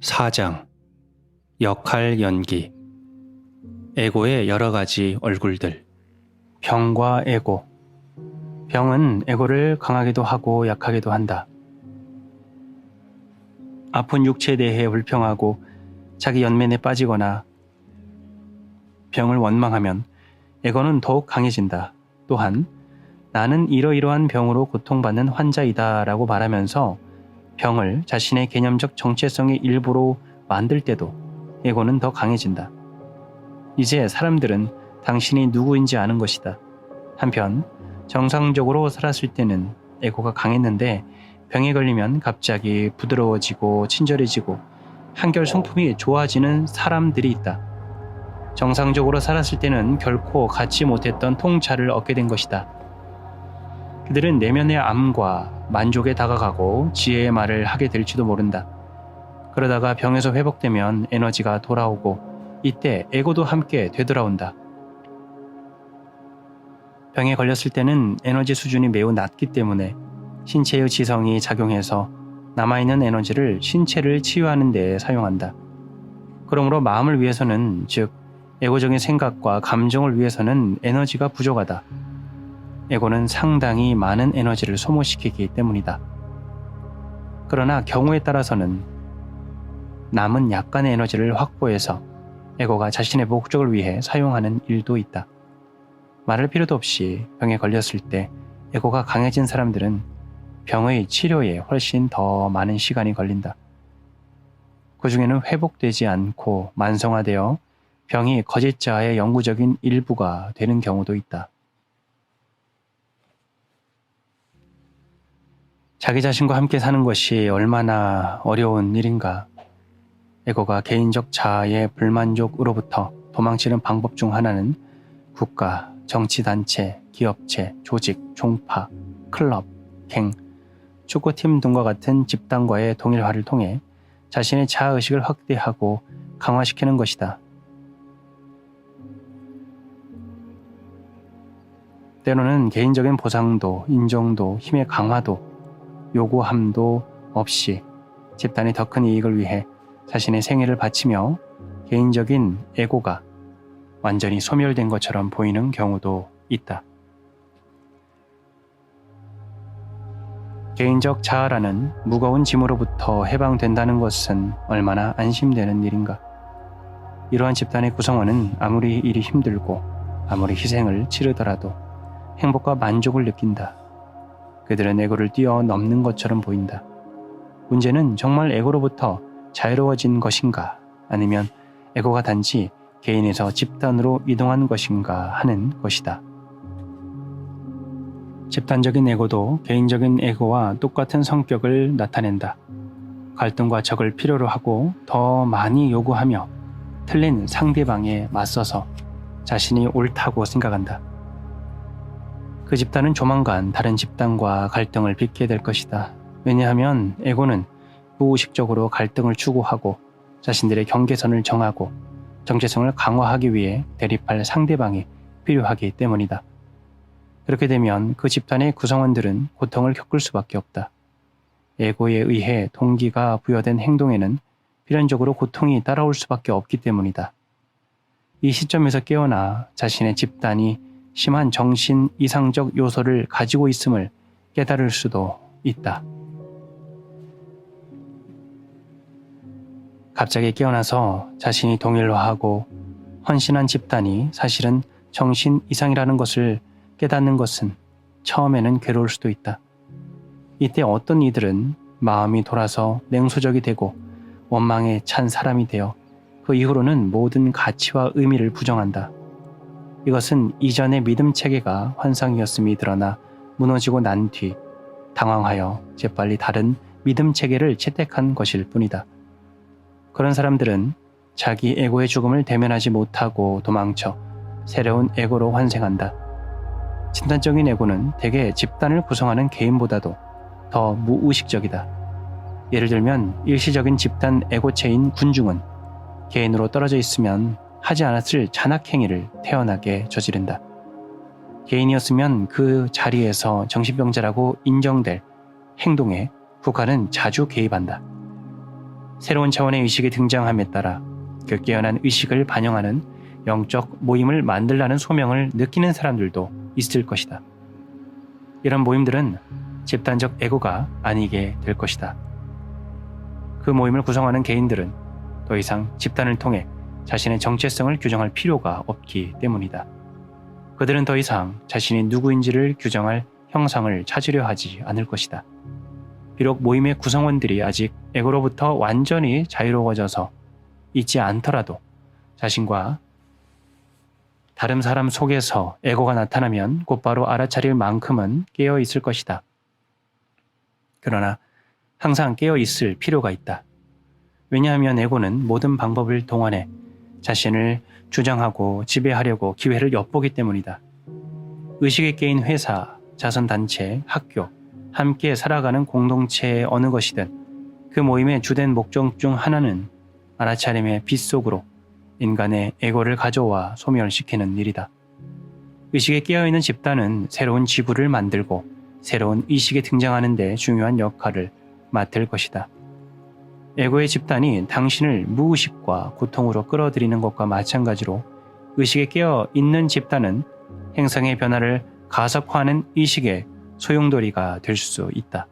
4장 역할 연기. 에고의 여러 가지 얼굴들. 병과 에고. 병은 에고를 강하게도 하고 약하게도 한다. 아픈 육체에 대해 불평하고 자기 연민에 빠지거나 병을 원망하면 에고는 더욱 강해진다. 또한 나는 이러이러한 병으로 고통받는 환자이다 라고 말하면서 병을 자신의 개념적 정체성의 일부로 만들 때도 에고는 더 강해진다. 이제 사람들은 당신이 누구인지 아는 것이다. 한편 정상적으로 살았을 때는 에고가 강했는데 병에 걸리면 갑자기 부드러워지고 친절해지고 한결 성품이 좋아지는 사람들이 있다. 정상적으로 살았을 때는 결코 갖지 못했던 통찰을 얻게 된 것이다. 그들은 내면의 암과 만족에 다가가고 지혜의 말을 하게 될지도 모른다. 그러다가 병에서 회복되면 에너지가 돌아오고 이때 에고도 함께 되돌아온다. 병에 걸렸을 때는 에너지 수준이 매우 낮기 때문에 신체의 지성이 작용해서 남아있는 에너지를 신체를 치유하는 데 사용한다. 그러므로 마음을 위해서는, 즉 에고적인 생각과 감정을 위해서는 에너지가 부족하다. 에고는 상당히 많은 에너지를 소모시키기 때문이다. 그러나 경우에 따라서는 남은 약간의 에너지를 확보해서 에고가 자신의 목적을 위해 사용하는 일도 있다. 말할 필요도 없이 병에 걸렸을 때 에고가 강해진 사람들은 병의 치료에 훨씬 더 많은 시간이 걸린다. 그 중에는 회복되지 않고 만성화되어 병이 거짓자아의 영구적인 일부가 되는 경우도 있다. 자기 자신과 함께 사는 것이 얼마나 어려운 일인가. 에고가 개인적 자아의 불만족으로부터 도망치는 방법 중 하나는 국가, 정치단체, 기업체, 조직, 종파, 클럽, 갱, 축구팀 등과 같은 집단과의 동일화를 통해 자신의 자아의식을 확대하고 강화시키는 것이다. 때로는 개인적인 보상도, 인정도, 힘의 강화도, 요구함도 없이 집단의 더 큰 이익을 위해 자신의 생애를 바치며 개인적인 에고가 완전히 소멸된 것처럼 보이는 경우도 있다. 개인적 자아라는 무거운 짐으로부터 해방된다는 것은 얼마나 안심되는 일인가. 이러한 집단의 구성원은 아무리 일이 힘들고 아무리 희생을 치르더라도 행복과 만족을 느낀다. 그들은 에고를 뛰어넘는 것처럼 보인다. 문제는 정말 에고로부터 자유로워진 것인가, 아니면 에고가 단지 개인에서 집단으로 이동한 것인가 하는 것이다. 집단적인 에고도 개인적인 에고와 똑같은 성격을 나타낸다. 갈등과 적을 필요로 하고 더 많이 요구하며 틀린 상대방에 맞서서 자신이 옳다고 생각한다. 그 집단은 조만간 다른 집단과 갈등을 빚게 될 것이다. 왜냐하면 에고는 무의식적으로 갈등을 추구하고 자신들의 경계선을 정하고 정체성을 강화하기 위해 대립할 상대방이 필요하기 때문이다. 그렇게 되면 그 집단의 구성원들은 고통을 겪을 수밖에 없다. 에고에 의해 동기가 부여된 행동에는 필연적으로 고통이 따라올 수밖에 없기 때문이다. 이 시점에서 깨어나 자신의 집단이 심한 정신 이상적 요소를 가지고 있음을 깨달을 수도 있다. 갑자기 깨어나서 자신이 동일화하고 헌신한 집단이 사실은 정신 이상이라는 것을 깨닫는 것은 처음에는 괴로울 수도 있다. 이때 어떤 이들은 마음이 돌아서 냉소적이 되고 원망에 찬 사람이 되어 그 이후로는 모든 가치와 의미를 부정한다. 이것은 이전의 믿음 체계가 환상이었음이 드러나 무너지고 난 뒤 당황하여 재빨리 다른 믿음 체계를 채택한 것일 뿐이다. 그런 사람들은 자기 에고의 죽음을 대면하지 못하고 도망쳐 새로운 에고로 환생한다. 진단적인 에고는 대개 집단을 구성하는 개인보다도 더 무의식적이다. 예를 들면 일시적인 집단 에고체인 군중은 개인으로 떨어져 있으면 하지 않았을 잔악행위를 태연하게 저지른다. 개인이었으면 그 자리에서 정신병자라고 인정될 행동에 국가는 자주 개입한다. 새로운 차원의 의식이 등장함에 따라 그 깨어난 의식을 반영하는 영적 모임을 만들라는 소명을 느끼는 사람들도 있을 것이다. 이런 모임들은 집단적 에고가 아니게 될 것이다. 그 모임을 구성하는 개인들은 더 이상 집단을 통해 자신의 정체성을 규정할 필요가 없기 때문이다. 그들은 더 이상 자신이 누구인지를 규정할 형상을 찾으려 하지 않을 것이다. 비록 모임의 구성원들이 아직 에고로부터 완전히 자유로워져서 있지 않더라도 자신과 다른 사람 속에서 에고가 나타나면 곧바로 알아차릴 만큼은 깨어 있을 것이다. 그러나 항상 깨어 있을 필요가 있다. 왜냐하면 에고는 모든 방법을 동원해 자신을 주장하고 지배하려고 기회를 엿보기 때문이다. 의식에 깨인 회사, 자선단체, 학교, 함께 살아가는 공동체의 어느 것이든 그 모임의 주된 목적 중 하나는 알아차림의 빗속으로 인간의 에고를 가져와 소멸시키는 일이다. 의식에 깨어있는 집단은 새로운 지구를 만들고 새로운 의식이 등장하는 데 중요한 역할을 맡을 것이다. 에고의 집단이 당신을 무의식과 고통으로 끌어들이는 것과 마찬가지로 의식에 깨어 있는 집단은 행성의 변화를 가속화하는 의식의 소용돌이가 될 수 있다.